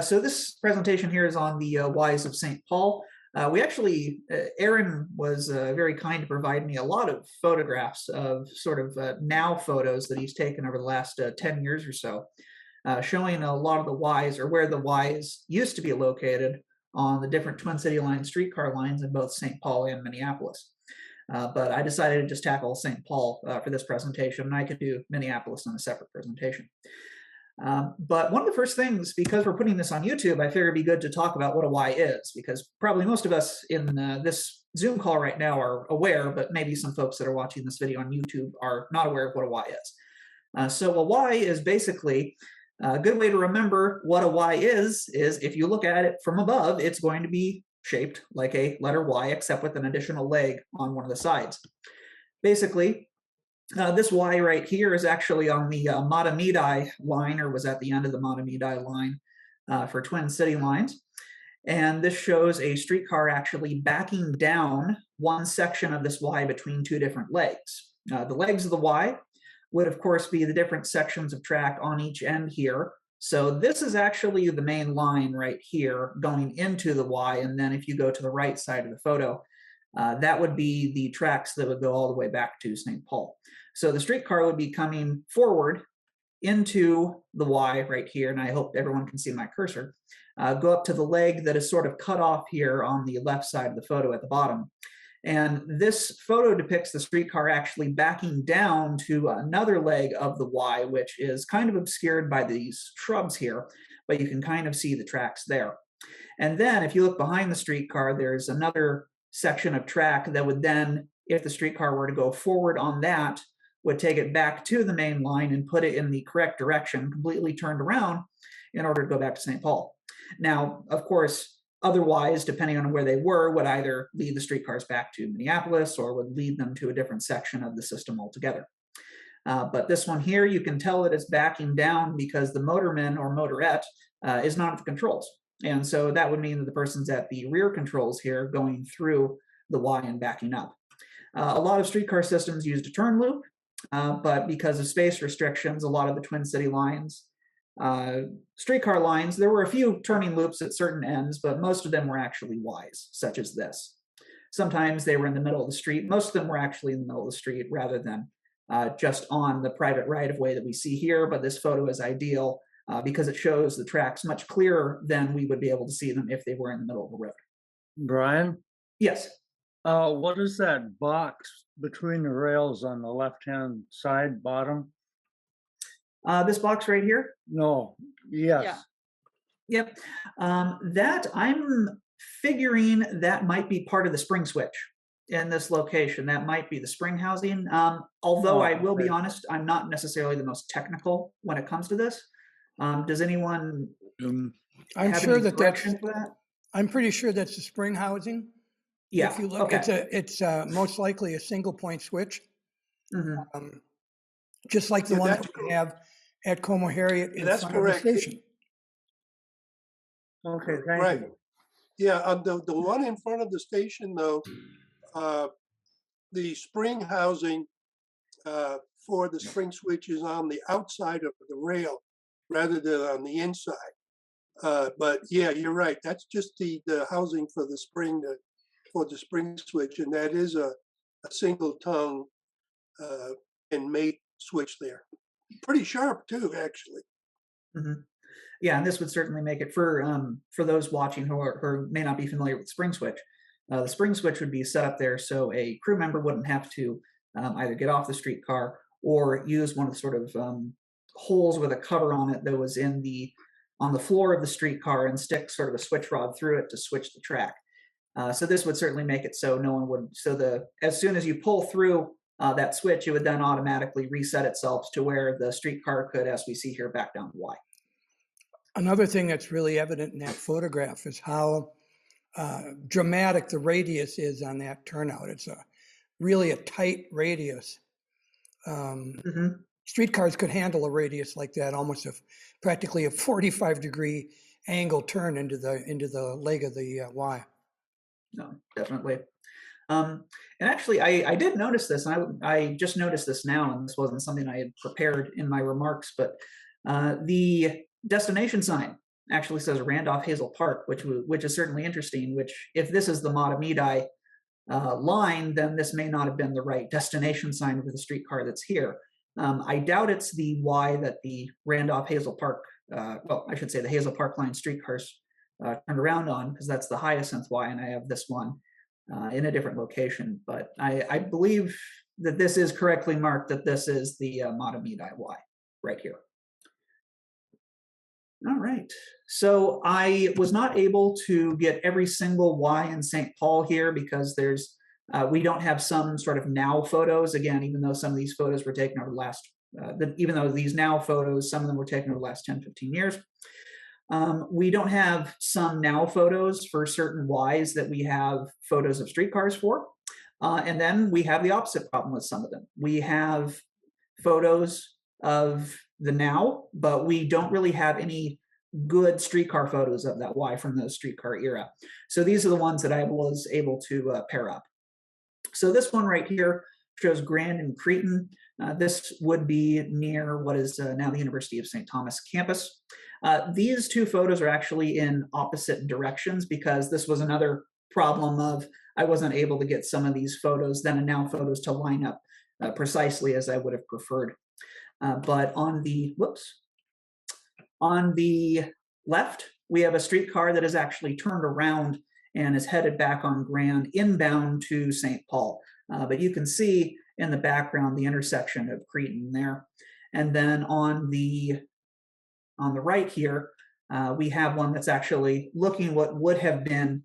So this presentation here is on the Wyes of St. Paul. Aaron was very kind to provide me a lot of photographs of sort of now photos that he's taken over the last 10 years or so, showing a lot of the Wyes, or where the Wyes used to be located on the different Twin City Line streetcar lines in both St. Paul and Minneapolis. But I decided to just tackle St. Paul for this presentation, and I could do Minneapolis on a separate presentation. But one of the first things, because we're putting this on YouTube, I figured it'd be good to talk about what a Y is, because probably most of us in this Zoom call right now are aware, but maybe some folks that are watching this video on YouTube are not aware of what a Y is. So a Y is basically a good way to remember what a Y is if you look at it from above, it's going to be shaped like a letter Y, except with an additional leg on one of the sides. Basically, this Y right here is actually on the Matamidi line, or was at the end of the Matamidi line for Twin City lines. And this shows a streetcar actually backing down one section of this Y between two different legs. The legs of the Y would, of course, be the different sections of track on each end here. So this is actually the main line right here going into the Y. And then if you go to the right side of the photo, that would be the tracks that would go all the way back to St. Paul. So the streetcar would be coming forward into the Y right here, and I hope everyone can see my cursor, go up to the leg that is sort of cut off here on the left side of the photo at the bottom. And this photo depicts the streetcar actually backing down to another leg of the Y, which is kind of obscured by these shrubs here, but you can kind of see the tracks there. And then if you look behind the streetcar, there's another section of track that would then, if the streetcar were to go forward on that, would take it back to the main line and put it in the correct direction, completely turned around in order to go back to St. Paul. Now, of course, otherwise, depending on where they were, would either lead the streetcars back to Minneapolis or would lead them to a different section of the system altogether. But this one here, you can tell that it's backing down because the motorman or motorette is not at the controls. And so that would mean that the person's at the rear controls here going through the Y and backing up. A lot of streetcar systems used a turn loop, but because of space restrictions, a lot of the Twin City lines, streetcar lines, there were a few turning loops at certain ends, but most of them were actually Ys, such as this. Sometimes they were in the middle of the street. Most of them were actually in the middle of the street rather than just on the private right-of-way that we see here, but this photo is ideal because it shows the tracks much clearer than we would be able to see them if they were in the middle of the road. Brian? Yes. What is that box between the rails on the left-hand side bottom? This box right here? No. Yes. Yeah. Yep. That I'm figuring that might be part of the spring switch in this location. That might be the spring housing. Although I will be honest, I'm not necessarily the most technical when it comes to this. Does anyone I'm sure that that's, for that? I'm pretty sure that's the spring housing. Yeah. If you look, okay. it's most likely a single point switch. Mm-hmm. Just like the one that we have at Como Harriet in front of the station. Okay, thank you. Yeah, the one in front of the station, though, the spring housing for the spring switch is on the outside of the rail rather than on the inside. But yeah, you're right. That's just the housing for the spring switch, and that is a single tongue and mate switch there. Pretty sharp too, actually. Mm-hmm. Yeah, and this would certainly make it for those watching who may not be familiar with spring switch. The spring switch would be set up there so a crew member wouldn't have to either get off the streetcar or use one of the sort of holes with a cover on it that was on the floor of the streetcar and stick sort of a switch rod through it to switch the track. So this would certainly make it so no one would. So as soon as you pull through that switch, it would then automatically reset itself to where the streetcar could, as we see here, back down to Y. Another thing that's really evident in that photograph is how dramatic the radius is on that turnout. It's really a tight radius. Streetcars could handle a radius like that, almost practically a 45-degree angle turn into the leg of the Y. No, definitely. And actually, I did notice this, and I just noticed this now, and this wasn't something I had prepared in my remarks, but the destination sign actually says Randolph Hazel Park, which is certainly interesting. Which, if this is the Matamidi line, then this may not have been the right destination sign for the streetcar that's here. I doubt it's the Y that the Randolph Hazel Park, well, I should say the Hazel Park line streetcars turned around on, because that's the Hyacinth Y, and I have this one in a different location. But I believe that this is correctly marked, that this is the Matamidi Y right here. All right, so I was not able to get every single Y in St. Paul here, because there's we don't have some sort of now photos. Again, even though some of these photos were taken over the last, even though these now photos, some of them were taken over the last 10, 15 years. We don't have some now photos for certain Ys that we have photos of streetcars for. And then we have the opposite problem with some of them. We have photos of the now, but we don't really have any good streetcar photos of that Y from the streetcar era. So these are the ones that I was able to pair up. So this one right here shows Grand and Cretin. This would be near what is now the University of St. Thomas campus. These two photos are actually in opposite directions, because this was another problem of I wasn't able to get some of these photos, then and now photos, to line up precisely as I would have preferred. But on the, on the left, we have a streetcar that is actually turned around and is headed back on Grand, inbound to St. Paul. But you can see in the background the intersection of Cretin there. And then on the right here, we have one that's actually looking what would have been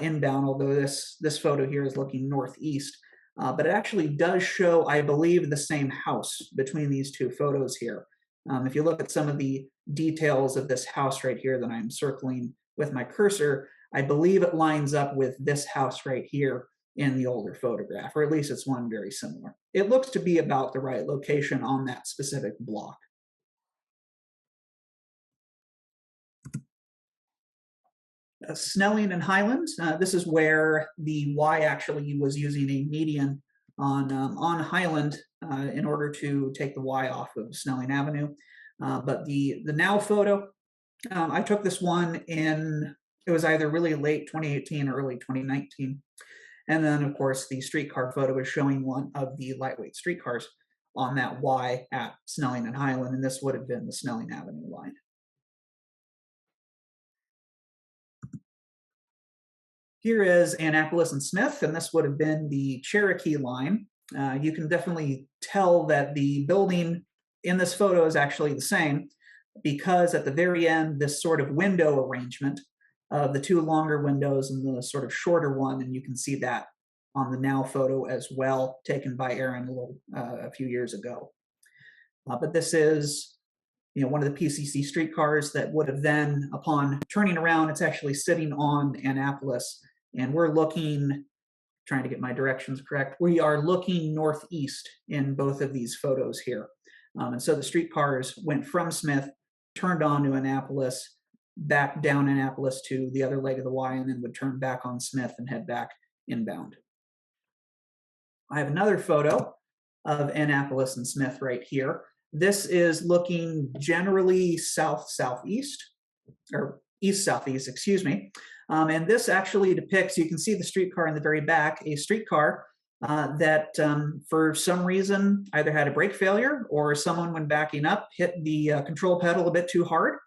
inbound, although this photo here is looking northeast. But it actually does show, I believe, the same house between these two photos here. If you look at some of the details of this house right here that I'm circling with my cursor, I believe it lines up with this house right here in the older photograph, or at least it's one very similar. It looks to be about the right location on that specific block. Snelling and Highland, this is where the Y actually was using a median on Highland in order to take the Y off of Snelling Avenue. But the now photo, I took this one in, it was either really late 2018 or early 2019. And then, of course, the streetcar photo is showing one of the lightweight streetcars on that Y at Snelling and Highland, and this would have been the Snelling Avenue line. Here is Annapolis and Smith, and this would have been the Cherokee line. You can definitely tell that the building in this photo is actually the same, because at the very end, this sort of window arrangement of the two longer windows and the sort of shorter one, and you can see that on the now photo as well, taken by Aaron a few years ago. But this is, one of the PCC streetcars that would have then, upon turning around, it's actually sitting on Annapolis, and we're looking, trying to get my directions correct, we are looking northeast in both of these photos here. And so the streetcars went from Smith, turned on to Annapolis, back down Annapolis to the other leg of the Y, and then would turn back on Smith and head back inbound. I have another photo of Annapolis and Smith right here. This is looking generally south-southeast, or east-southeast, excuse me. And this actually depicts, you can see the streetcar in the very back, a streetcar that for some reason either had a brake failure or someone, when backing up, hit the control pedal a bit too hard,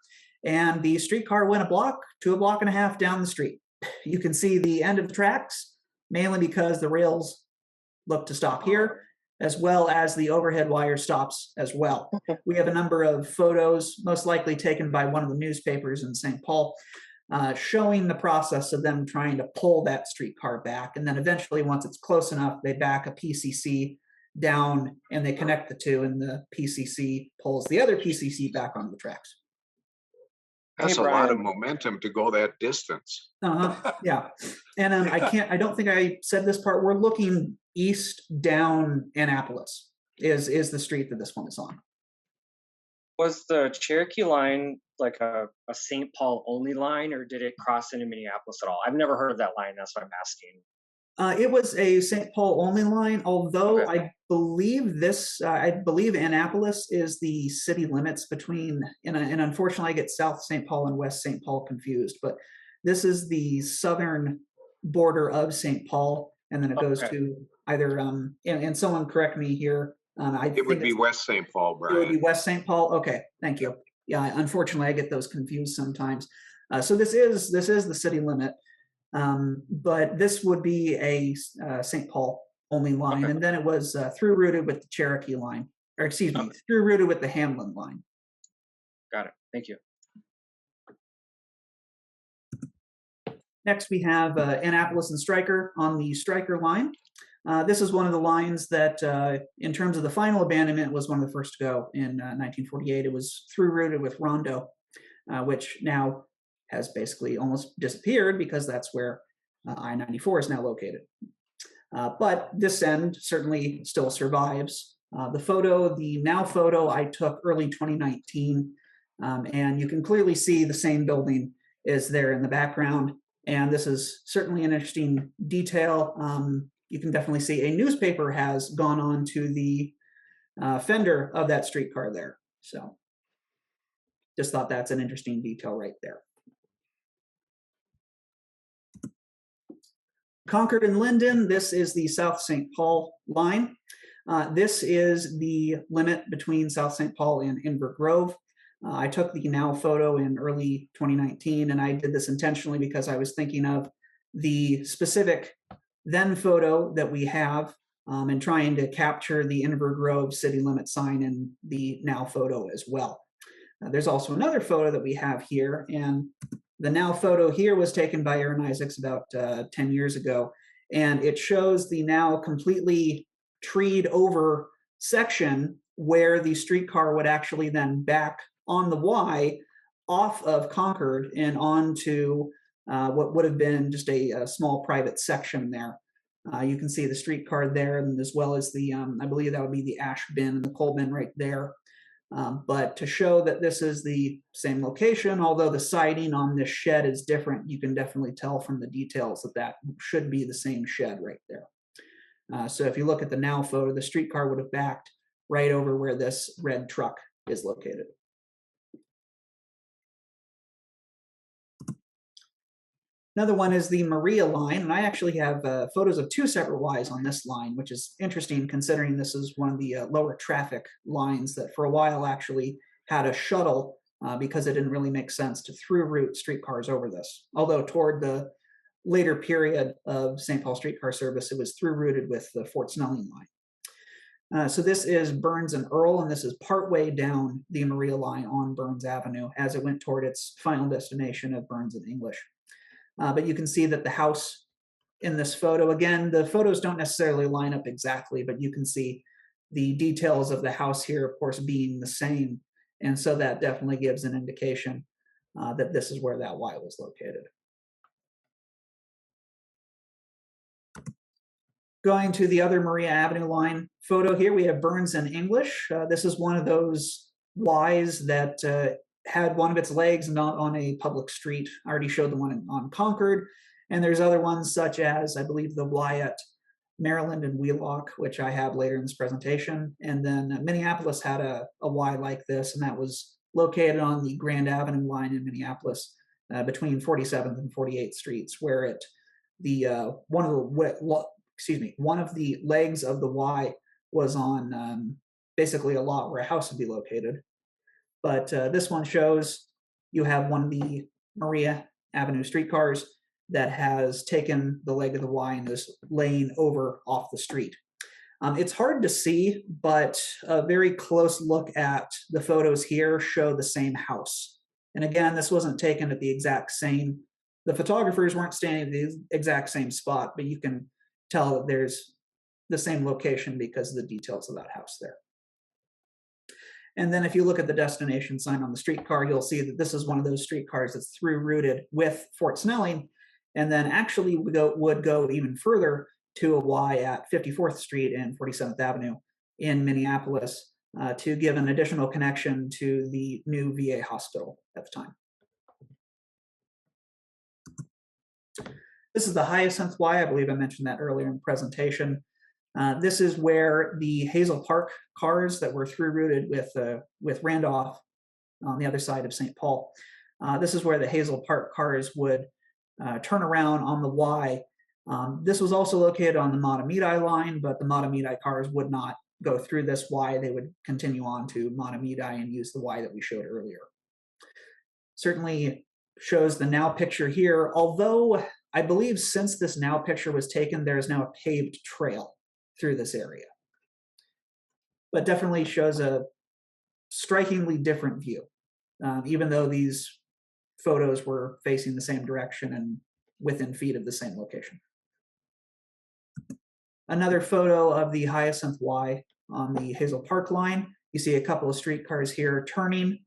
and the streetcar went a block to a block and a half down the street. You can see the end of the tracks, mainly because the rails look to stop here, as well as the overhead wire stops as well. We have a number of photos, most likely taken by one of the newspapers in St. Paul, showing the process of them trying to pull that streetcar back. And then eventually, once it's close enough, they back a PCC down and they connect the two, and the PCC pulls the other PCC back onto the tracks. That's a lot of momentum to go that distance. Yeah. And I don't think I said this part. We're looking east down Annapolis is the street that this one is on. Was the Cherokee line like a St. Paul only line, or did it cross into Minneapolis at all? I've never heard of that line. That's what I'm asking. It was a St. Paul only line, although Okay. I believe Annapolis is the city limits between, and unfortunately I get South St. Paul and West St. Paul confused, but this is the southern border of St. Paul, and then it goes Okay. to either, and someone correct me here. I It think would be it's- West St. Paul, It would be Brian. West St. Paul. Okay, thank you. Yeah, unfortunately, I get those confused sometimes. So this is the city limit, but this would be a St. Paul only line, Okay. and then it was through routed with the Cherokee line, or excuse me, Okay. through routed with the Hamlin line. Got it. Thank you. Next, we have Annapolis and Striker on the Striker line. This is one of the lines that, in terms of the final abandonment, was one of the first to go in 1948. It was through routed with Rondo, which now has basically almost disappeared because that's where I-94 is now located. But this end certainly still survives. The now photo I took early 2019, and you can clearly see the same building is there in the background. And this is certainly an interesting detail. You can definitely see a newspaper has gone on to the fender of that streetcar there. So just thought that's an interesting detail right there. Concord and Linden, this is the South St. Paul line. This is the limit between South St. Paul and Inver Grove. I took the now photo in early 2019, and I did this intentionally because I was thinking of the specific then photo that we have and trying to capture the Inver Grove city limit sign in the now photo as well. There's also another photo that we have here, and the now photo here was taken by Aaron Isaacs about 10 years ago, and it shows the now completely treed over section where the streetcar would actually then back on the Y off of Concord and onto what would have been just a small private section there. You can see the streetcar there, and as well as the, I believe that would be the ash bin and the coal bin right there. But to show that this is the same location, although the siding on this shed is different, you can definitely tell from the details that that should be the same shed right there. So if you look at the now photo, the streetcar would have backed right over where this red truck is located. Another one is the Maria line, and I actually have photos of two separate Ys on this line, which is interesting considering this is one of the lower traffic lines that for a while actually had a shuttle because it didn't really make sense to through route streetcars over this. Although toward the later period of St. Paul streetcar service, it was through routed with the Fort Snelling line. So this is Burns and Earl, and this is partway down the Maria line on Burns Avenue as it went toward its final destination of Burns and English. But you can see that the house in this photo, again, the photos don't necessarily line up exactly, but you can see the details of the house here, of course, being the same. And so that definitely gives an indication that this is where that Y was located. Going to the other Maria Avenue line photo here, we have Burns and English. This is one of those Ys that had one of its legs not on a public street. I already showed the one on Concord, and there's other ones such as, I believe, the Y at Maryland and Wheelock, which I have later in this presentation. And then Minneapolis had a Y like this, and that was located on the Grand Avenue line in Minneapolis between 47th and 48th Streets, where it one of the legs of the Y was on basically a lot where a house would be located. But this one shows you have one of the Maria Avenue streetcars that has taken the leg of the Y and is laying over off the street. It's hard to see, but a very close look at the photos here show the same house. And again, this wasn't taken at the exact same, the photographers weren't standing at the exact same spot, but you can tell that there's the same location because of the details of that house there. And then if you look at the destination sign on the streetcar, you'll see that this is one of those streetcars that's through routed with Fort Snelling, and then actually would go even further to a Y at 54th Street and 47th Avenue in Minneapolis to give an additional connection to the new VA hospital at the time. This is the Hyacinth Y. I believe I mentioned that earlier in the presentation. This is where the Hazel Park cars that were through routed with Randolph on the other side of St. Paul. This is where the Hazel Park cars would turn around on the Y. This was also located on the Matamidi line, but the Matamidi cars would not go through this Y. They would continue on to Matamidi and use the Y that we showed earlier. Certainly shows the now picture here, although I believe since this now picture was taken, there is now a paved trail through this area. But definitely shows a strikingly different view, even though these photos were facing the same direction and within feet of the same location. Another photo of the Hyacinth Y on the Hazel Park line. You see a couple of streetcars here turning.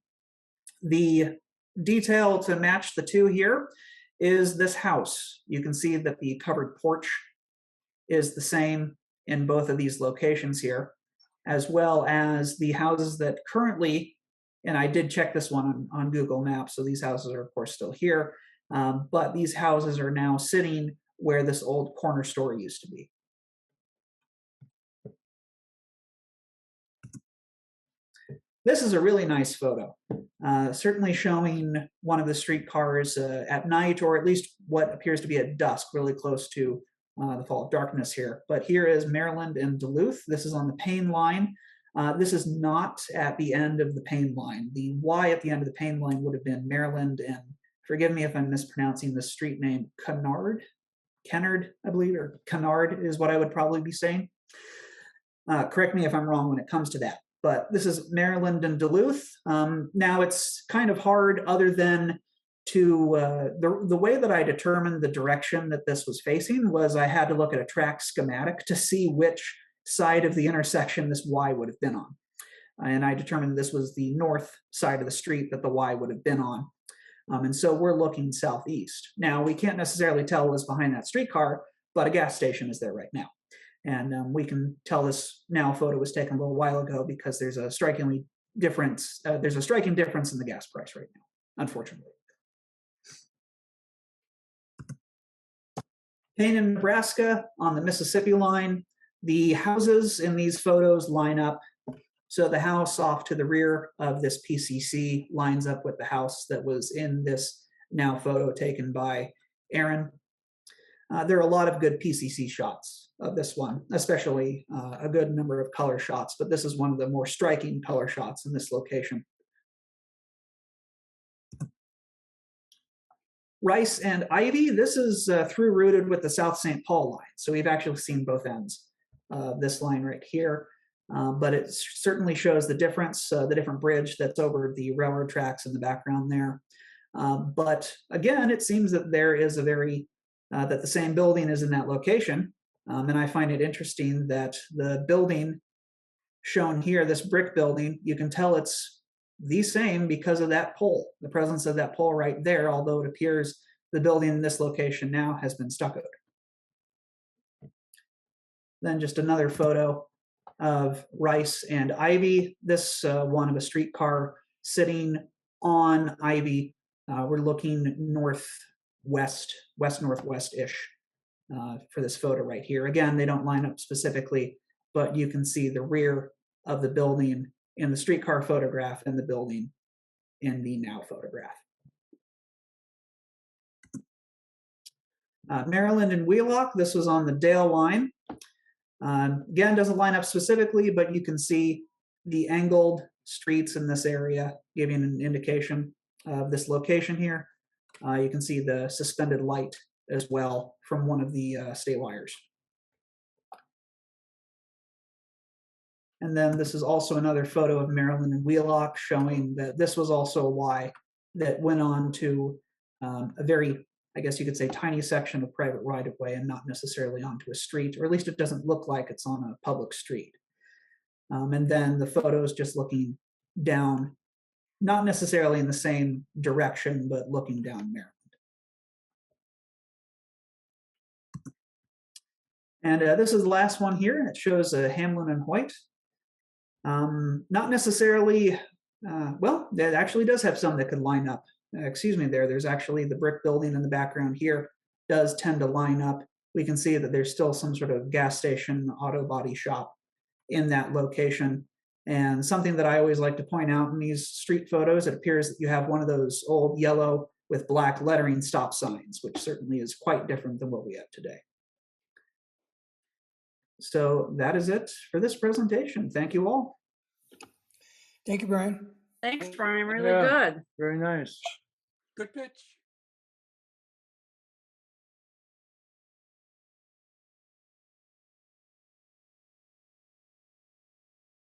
The detail to match the two here is this house. You can see that the covered porch is the same in both of these locations here, as well as the houses that currently, and I did check this one on Google Maps, so these houses are of course still here, but these houses are now sitting where this old corner store used to be. This is a really nice photo, certainly showing one of the streetcars at night, or at least what appears to be at dusk, really close to the fall of darkness here. But here is Maryland and Duluth. This is on the Payne line. This is not at the end of the Payne line. The Y at the end of the Payne line would have been Maryland, and forgive me if I'm mispronouncing the street name, Kennard, I believe, or Kennard is what I would probably be saying. Correct me if I'm wrong when it comes to that. But this is Maryland and Duluth. Now it's kind of hard, other than to, the way that I determined the direction that this was facing was I had to look at a track schematic to see which side of the intersection this Y would have been on. And I determined this was the north side of the street that the Y would have been on. And so we're looking southeast. Now we can't necessarily tell what's behind that streetcar, but a gas station is there right now. And we can tell this now photo was taken a little while ago because there's a striking difference in the gas price right now, unfortunately. Payne in Nebraska on the Mississippi line. The houses in these photos line up. So the house off to the rear of this PCC lines up with the house that was in this now photo taken by Aaron. There are a lot of good PCC shots of this one, especially a good number of color shots, but this is one of the more striking color shots in this location. Rice and Ivy, this is through routed with the South St. Paul line. So we've actually seen both ends of this line right here, but it certainly shows the difference, the different bridge that's over the railroad tracks in the background there. But again, it seems that there is a very that the same building is in that location. And I find it interesting that the building shown here, this brick building, you can tell it's the same because of that pole, the presence of that pole right there, although it appears the building in this location now has been stuccoed. Then just another photo of Rice and Ivy. This one of a streetcar sitting on Ivy. We're looking west-northwest-ish for this photo right here. Again, they don't line up specifically, but you can see the rear of the building in the streetcar photograph and the building in the now photograph. Maryland and Wheelock, this was on the Dale line. Again, doesn't line up specifically, but you can see the angled streets in this area, giving an indication of this location here. You can see the suspended light as well from one of the state wires. And then this is also another photo of Maryland and Wheelock showing that this was also a Y that went on to a very, I guess you could say, tiny section of private right-of-way and not necessarily onto a street, or at least it doesn't look like it's on a public street. And then the photos just looking down, not necessarily in the same direction, but looking down Maryland. And this is the last one here. It shows Hamlin and Hoyt. Not necessarily, well, it actually does have some that could line up. Excuse me, there's actually the brick building in the background here does tend to line up. We can see that there's still some sort of gas station auto body shop in that location. And something that I always like to point out in these street photos, it appears that you have one of those old yellow with black lettering stop signs, which certainly is quite different than what we have today. So that is it for this presentation. Thank you all. Thank you, Brian. Thanks, Brian. Really Yeah. good. Very nice. Good pitch.